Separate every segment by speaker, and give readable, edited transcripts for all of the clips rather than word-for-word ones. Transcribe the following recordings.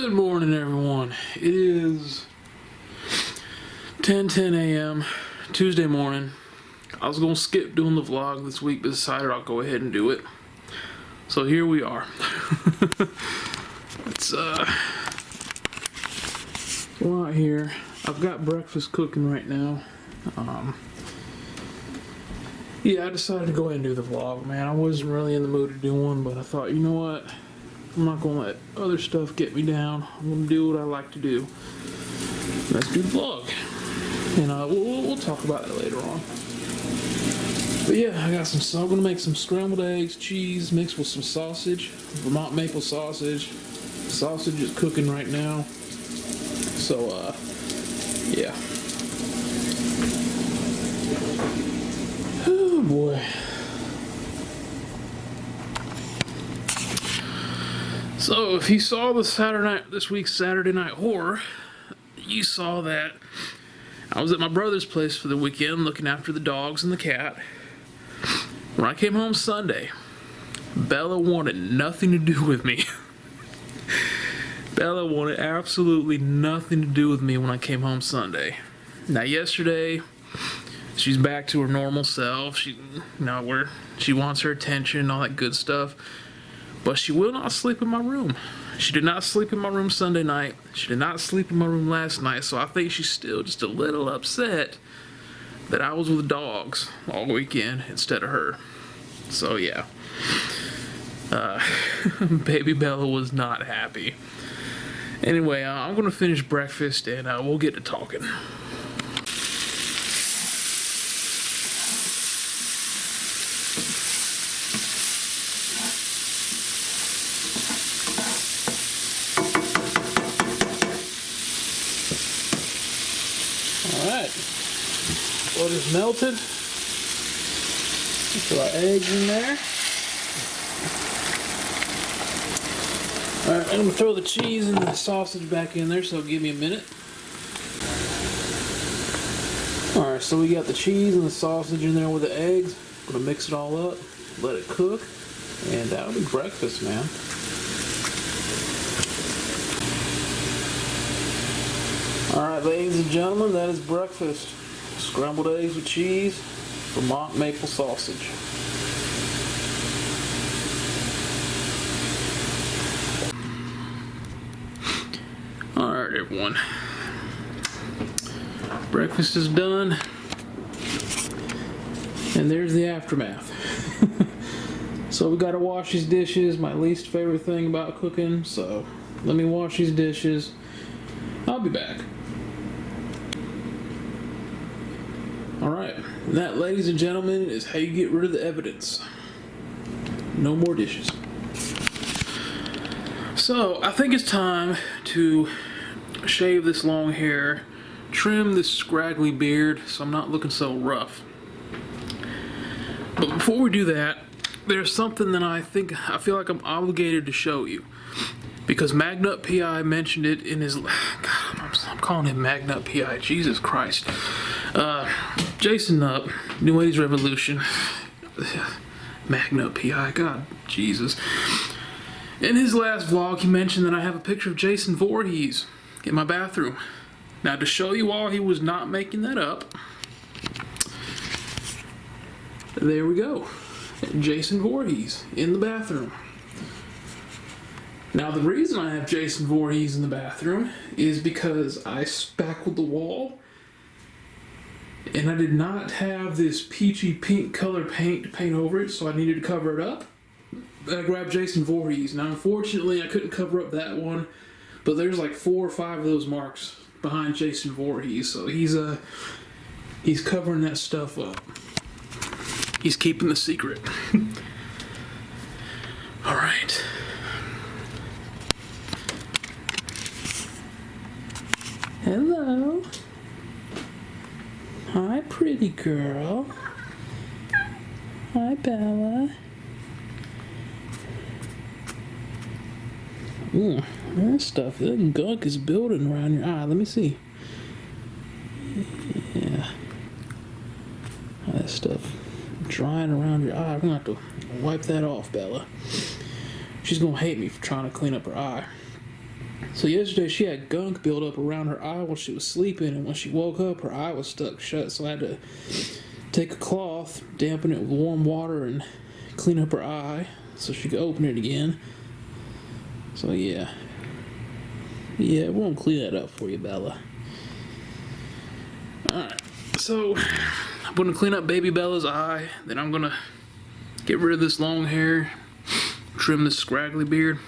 Speaker 1: Good morning, everyone. It is 10:10 a.m. Tuesday morning. I was gonna skip doing the vlog this week, but decided I'll go ahead and do it. So here we are. It's we're out here. I've got breakfast cooking right now. Yeah, I decided to go ahead and do the vlog, man. I wasn't really in the mood to do one, but I thought, you know what? I'm not gonna let other stuff get me down. I'm gonna do what I like to do. Let's do the vlog, and we'll talk about it later on. But yeah, I got some. I'm gonna make some scrambled eggs, cheese mixed with some sausage, Vermont maple sausage. Sausage is cooking right now. So yeah. Oh boy. So if you saw this week's Saturday Night Horror, you saw that I was at my brother's place for the weekend looking after the dogs and the cat. When I came home Sunday, Bella wanted nothing to do with me. Bella wanted absolutely nothing to do with me when I came home Sunday. Now yesterday, she's back to her normal self. She wants her attention, all that good stuff. But she will not sleep in my room. She did not sleep in my room Sunday night. She did not sleep in my room last night. So I think she's still just a little upset that I was with the dogs all weekend instead of her. So yeah. Baby Bella was not happy. Anyway, I'm going to finish breakfast and we'll get to talking. Alright, butter's melted. Put our eggs in there. Alright, I'm going to throw the cheese and the sausage back in there, so give me a minute. Alright, so we got the cheese and the sausage in there with the eggs. I'm going to mix it all up, let it cook, and that'll be breakfast, man. Alright, ladies and gentlemen, that is breakfast. Scrambled eggs with cheese, Vermont maple sausage. Alright, everyone. Breakfast is done. And there's the aftermath. So we gotta wash these dishes, my least favorite thing about cooking. So let me wash these dishes. I'll be back. Alright, that, ladies and gentlemen, is how you get rid of the evidence. No more dishes. So, I think it's time to shave this long hair, trim this scraggly beard so I'm not looking so rough. But before we do that, there's something that I feel like I'm obligated to show you. Because Magnut PI mentioned it in his... God, I'm calling him Magnut PI. Jesus Christ. Jason Nupp, New 80s Revolution. Magnut PI. God, Jesus. In his last vlog, he mentioned that I have a picture of Jason Voorhees in my bathroom. Now, to show you all he was not making that up, there we go. Jason Voorhees in the bathroom. Now, the reason I have Jason Voorhees in the bathroom is because I spackled the wall and I did not have this peachy pink color paint to paint over it, so I needed to cover it up. I grabbed Jason Voorhees. Now, unfortunately, I couldn't cover up that one, but there's like 4 or 5 of those marks behind Jason Voorhees, so he's covering that stuff up. He's keeping the secret. All right. Hello. Hi, pretty girl. Hi, Bella. Ooh, that gunk is building around your eye. Let me see. Yeah. That stuff drying around your eye. I'm gonna have to wipe that off, Bella. She's gonna hate me for trying to clean up her eye. So yesterday she had gunk build up around her eye while she was sleeping, and when she woke up, her eye was stuck shut. So I had to take a cloth, dampen it with warm water, and clean up her eye so she could open it again. So yeah, we're gonna clean that up for you, Bella. All right, so I'm gonna clean up baby Bella's eye. Then I'm gonna get rid of this long hair, trim this scraggly beard.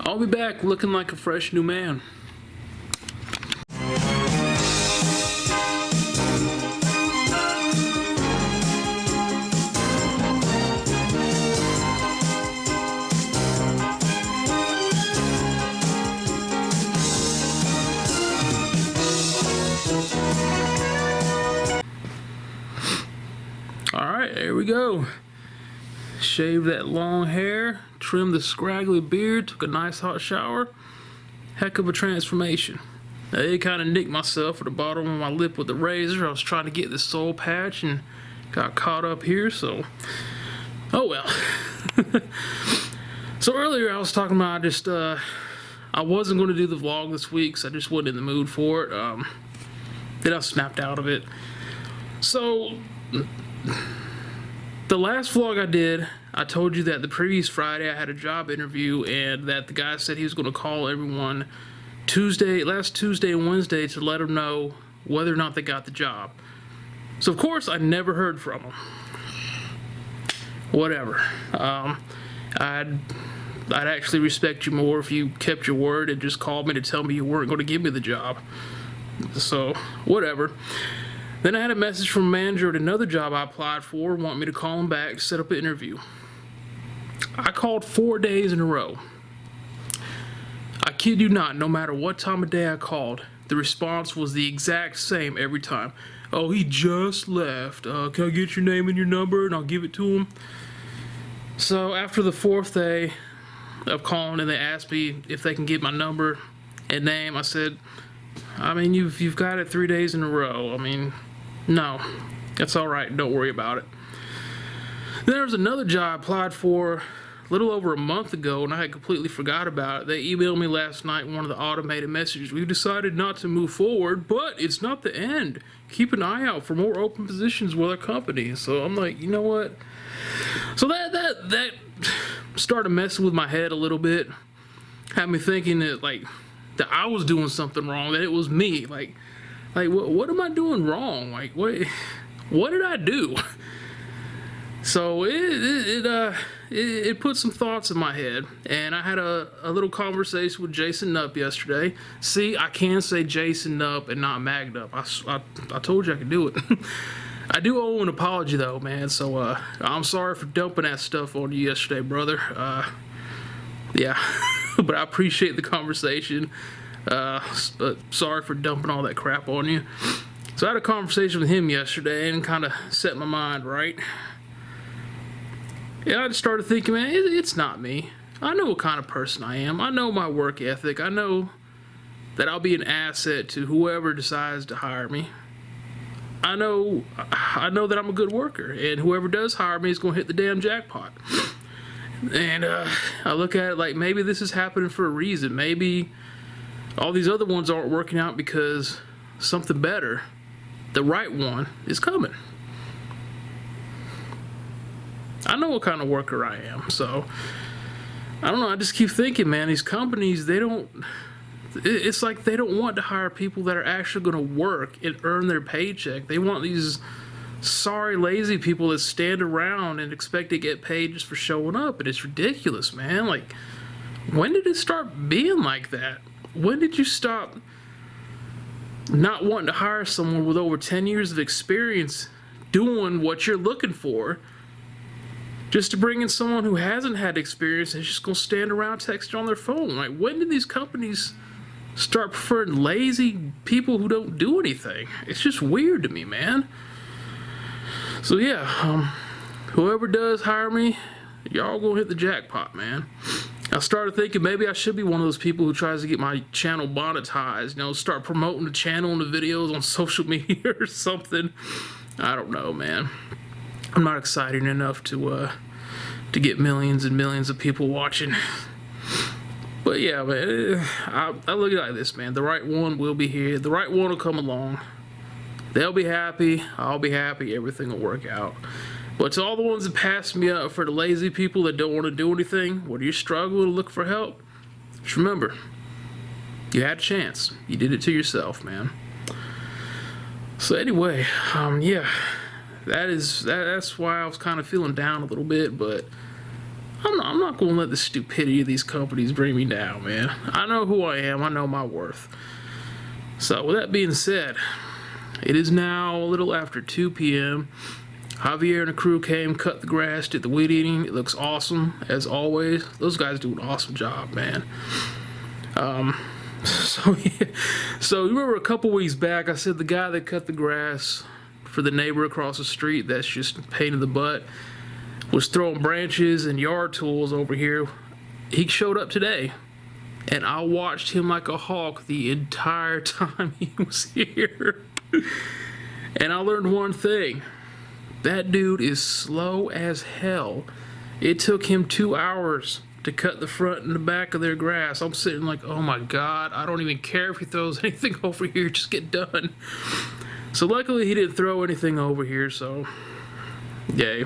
Speaker 1: I'll be back looking like a fresh new man. Alright, there we go. Shaved that long hair, trimmed the scraggly beard, took a nice hot shower. Heck of a transformation. I kind of nicked myself at the bottom of my lip with the razor. I was trying to get this soul patch and got caught up here, so oh well. So earlier I was talking about I wasn't going to do the vlog this week, so I just wasn't in the mood for it. Then I snapped out of it. So the last vlog I did, I told you that the previous Friday I had a job interview, and that the guy said he was going to call everyone last Tuesday and Wednesday to let them know whether or not they got the job. So of course I never heard from him. Whatever. I'd actually respect you more if you kept your word and just called me to tell me you weren't going to give me the job. So whatever. Then I had a message from a manager at another job I applied for, wanting me to call him back to set up an interview. I called 4 days in a row. I kid you not, no matter what time of day I called, the response was the exact same every time. Oh, he just left. Can I get your name and your number and I'll give it to him? So after the 4th day of calling and they asked me if they can get my number and name, I said, I mean, you've got it 3 days in a row. I mean, no, that's all right. Don't worry about it. Then there was another job I applied for a little over a month ago, and I had completely forgot about it. They emailed me last night in one of the automated messages. We've decided not to move forward, but it's not the end. Keep an eye out for more open positions with our company. So I'm like, you know what? So that started messing with my head a little bit. Had me thinking that that I was doing something wrong, that it was me. Like what am I doing wrong? Like what did I do? So it put some thoughts in my head, and I had a little conversation with Jason Nupp yesterday. See, I can say Jason Nupp and not Magnup. I told you I could do it. I do owe an apology though, man. So I'm sorry for dumping that stuff on you yesterday, brother. Yeah, but I appreciate the conversation. But sorry for dumping all that crap on you. So I had a conversation with him yesterday and kind of set my mind right. Yeah, I just started thinking, man, it's not me. I know what kind of person I am. I know my work ethic. I know that I'll be an asset to whoever decides to hire me. I know that I'm a good worker, and whoever does hire me is going to hit the damn jackpot. And I look at it like maybe this is happening for a reason. Maybe all these other ones aren't working out because something better, the right one, is coming. I know what kind of worker I am, so I don't know. I just keep thinking, man, these companies, it's like they don't want to hire people that are actually going to work and earn their paycheck. They want these sorry, lazy people that stand around and expect to get paid just for showing up, and it's ridiculous, man. Like, when did it start being like that? When did you stop not wanting to hire someone with over 10 years of experience doing what you're looking for, just to bring in someone who hasn't had experience and is just going to stand around texting on their phone? Like, when did these companies start preferring lazy people who don't do anything? It's just weird to me, man. So yeah, whoever does hire me, y'all gonna hit the jackpot, man. I started thinking maybe I should be one of those people who tries to get my channel monetized, you know, start promoting the channel and the videos on social media or something. I don't know, man. I'm not exciting enough to get millions and millions of people watching. But But yeah, man, I look at it like this, man. The right one will be here. The right one will come along. They'll be happy. I'll be happy. Everything will work out. But to all the ones that pass me up, for the lazy people that don't want to do anything, whether you struggle to look for help, just remember, you had a chance. You did it to yourself, man. So anyway, yeah, that's why I was kind of feeling down a little bit, but I'm not going to let the stupidity of these companies bring me down, man. I know who I am. I know my worth. So with that being said, it is now a little after 2 p.m. Javier and the crew came, cut the grass, did the weed eating. It looks awesome, as always. Those guys do an awesome job, man. So you remember a couple weeks back, I said the guy that cut the grass for the neighbor across the street that's just a pain in the butt was throwing branches and yard tools over here. He showed up today, and I watched him like a hawk the entire time he was here. And I learned one thing. That dude is slow as hell. It took him 2 hours to cut the front and the back of their grass. I'm sitting like, oh my God, I don't even care if he throws anything over here, just get done. So luckily he didn't throw anything over here, so yay.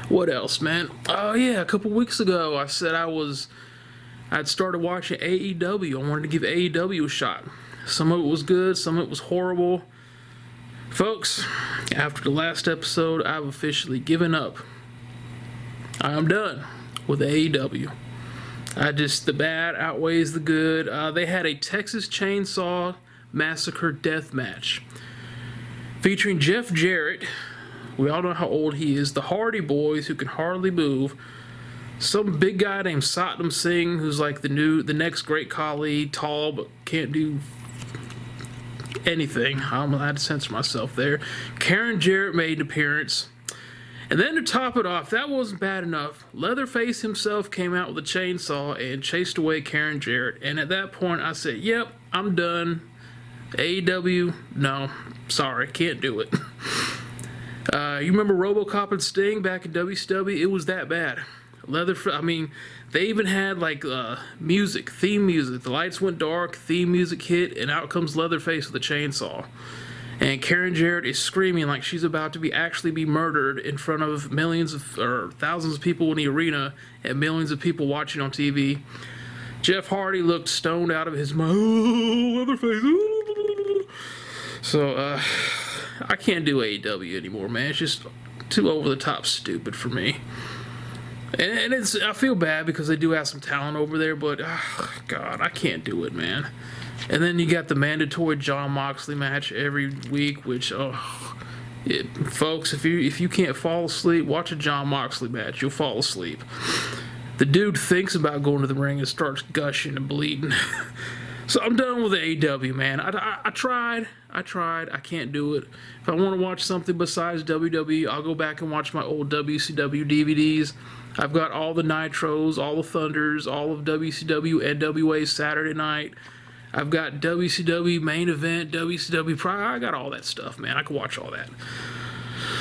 Speaker 1: What else, man? Oh yeah, a couple weeks ago I said I'd started watching AEW. I wanted to give AEW a shot. Some of it was good, some of it was horrible. Folks, after the last episode, I've officially given up. I am done with AEW. The bad outweighs the good. They had a Texas Chainsaw Massacre death match featuring Jeff Jarrett. We all know how old he is. The Hardy Boys, who can hardly move. Some big guy named Satnam Singh, who's like the next Great Khali, tall but can't do anything. I'm allowed to censor myself there. Karen Jarrett made an appearance. And then to top it off, that wasn't bad enough. Leatherface himself came out with a chainsaw and chased away Karen Jarrett. And at that point, I said, yep, I'm done. AEW, no, sorry, can't do it. You remember RoboCop and Sting back in WCW? It was that bad. They even had like music, theme music. The lights went dark, theme music hit, and out comes Leatherface with a chainsaw. And Karen Jarrett is screaming like she's about to actually be murdered in front of thousands of people in the arena and millions of people watching on TV. Jeff Hardy looked stoned out of his mind. Oh, Leatherface. So, I can't do AEW anymore, man. It's just too over the top stupid for me. And I feel bad because they do have some talent over there, but God, I can't do it, man. And then you got the mandatory Jon Moxley match every week, which folks, if you can't fall asleep, watch a Jon Moxley match. You'll fall asleep. The dude thinks about going to the ring and starts gushing and bleeding. So I'm done with the AEW, man. I tried. I can't do it. If I want to watch something besides WWE, I'll go back and watch my old WCW DVDs. I've got all the Nitros, all the Thunders, all of WCW, NWA Saturday Night. I've got WCW Main Event, WCW Prime. I got all that stuff, man. I can watch all that.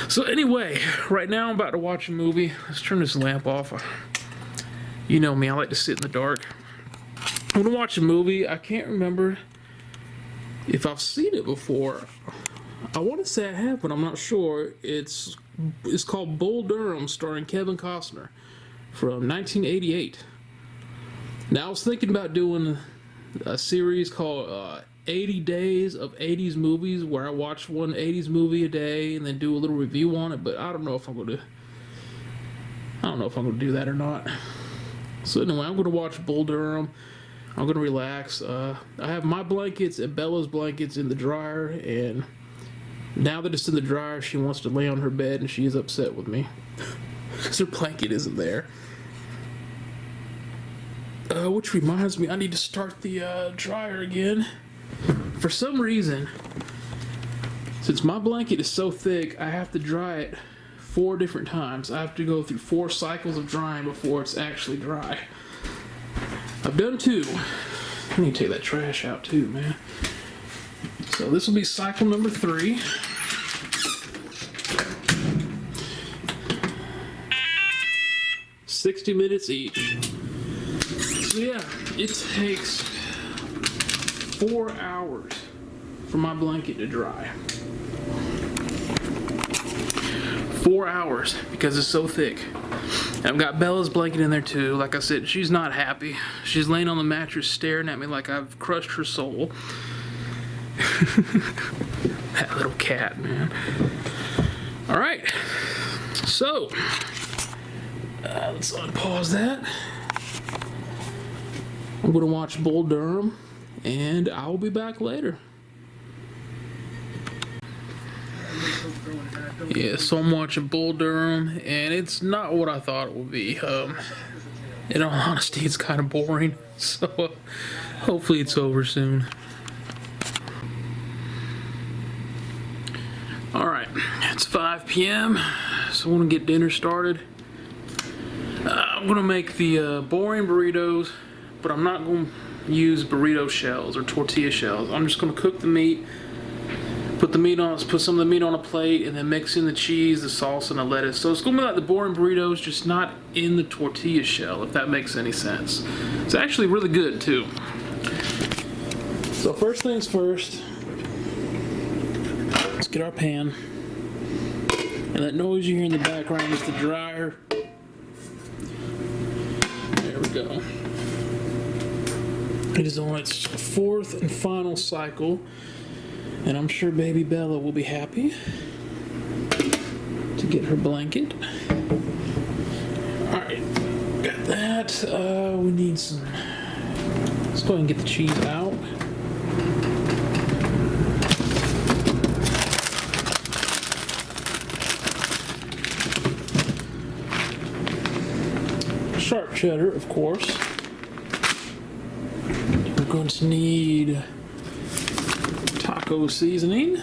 Speaker 1: So anyway, right now I'm about to watch a movie. Let's turn this lamp off. You know me, I like to sit in the dark. I'm going to watch a movie. I can't remember if I've seen it before. I want to say I have, but I'm not sure. It's called Bull Durham, starring Kevin Costner, from 1988. Now, I was thinking about doing a series called 80 Days of 80s Movies, where I watch one 80s movie a day and then do a little review on it, but I don't know if I'm going to do that or not. So anyway, I'm going to watch Bull Durham. I'm going to relax. I have my blankets and Bella's blankets in the dryer, and now that it's in the dryer, she wants to lay on her bed, and she is upset with me because her blanket isn't there. Which reminds me, I need to start the dryer again. For some reason, since my blanket is so thick, I have to dry it 4 different times. I have to go through 4 cycles of drying before it's actually dry. I've done 2. I need to take that trash out too, man. So this will be cycle number 3. $60 minutes each. So yeah, it takes 4 hours for my blanket to dry. 4 hours because it's so thick. And I've got Bella's blanket in there too. Like I said, she's not happy. She's laying on the mattress staring at me like I've crushed her soul. That little cat, man. All right, so let's unpause that. I'm gonna watch Bull Durham, and I will be back later. Yeah, so I'm watching Bull Durham, and it's not what I thought it would be. In all honesty, it's kind of boring, so hopefully it's over soon. Alright, it's 5 p.m., so I want to get dinner started. I'm going to make the boring burritos, but I'm not going to use burrito shells or tortilla shells. I'm just going to cook the meat, put some of the meat on a plate, and then mix in the cheese, the salsa, and the lettuce. So it's going to be like the boring burritos, just not in the tortilla shell, if that makes any sense. It's actually really good, too. So first things first, let's get our pan. And that noise you hear in the background is the dryer. There we go. It is on its 4th and final cycle. And I'm sure baby Bella will be happy to get her blanket. Alright, got that. We need some... Let's go ahead and get the cheese out. Sharp cheddar, of course. We're going to need taco seasoning.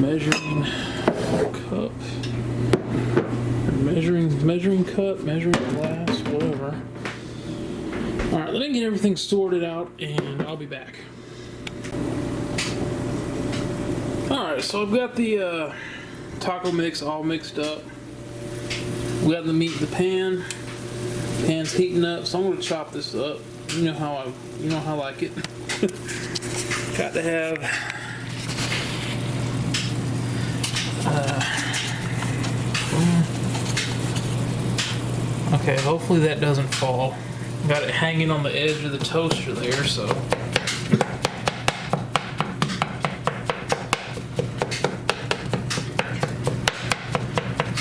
Speaker 1: Measuring cup. Measuring cup, measuring glass, whatever. Alright, let me get everything sorted out and I'll be back. Alright, so I've got the taco mix all mixed up. We got the meat in the pan. Pan's heating up, so I'm going to chop this up. You know how I like it. Got to have okay, hopefully that doesn't fall. Got it hanging on the edge of the toaster there, so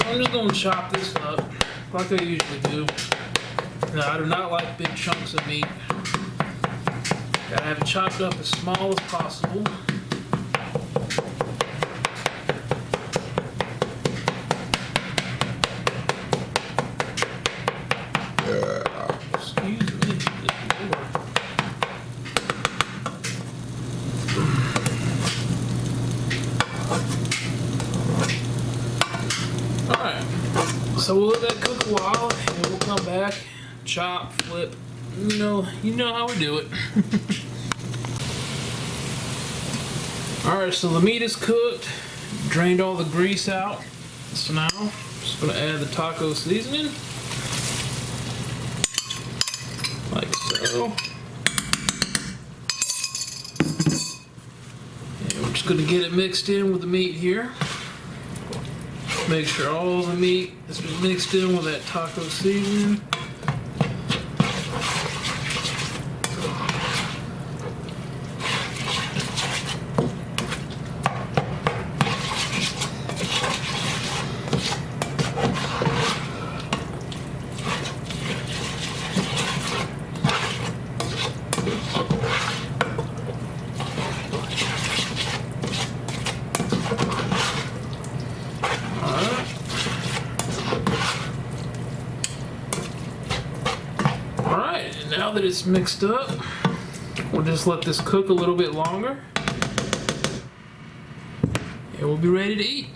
Speaker 1: I'm just going to chop this up like I usually do. Now, I do not like big chunks of meat. Gotta have it chopped up as small as possible. Excuse me. Alright, so we'll let that cook a while and we'll come back, chop, flip. You know how we do it. Alright, so the meat is cooked, drained all the grease out. So now, I'm just going to add the taco seasoning. Like so. And we're just going to get it mixed in with the meat here. Make sure all the meat is mixed in with that taco seasoning. Now that it's mixed up, we'll just let this cook a little bit longer and we'll be ready to eat.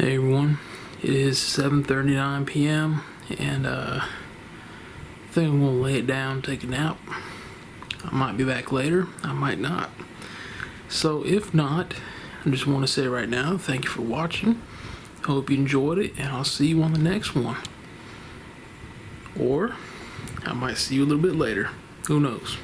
Speaker 1: Hey everyone, it is 7:39 p.m. and I think I'm gonna lay it down, take a nap. I might be back later, I might not. So if not, I just want to say right now, thank you for watching. Hope you enjoyed it, and I'll see you on the next one. Or I might see you a little bit later. Who knows?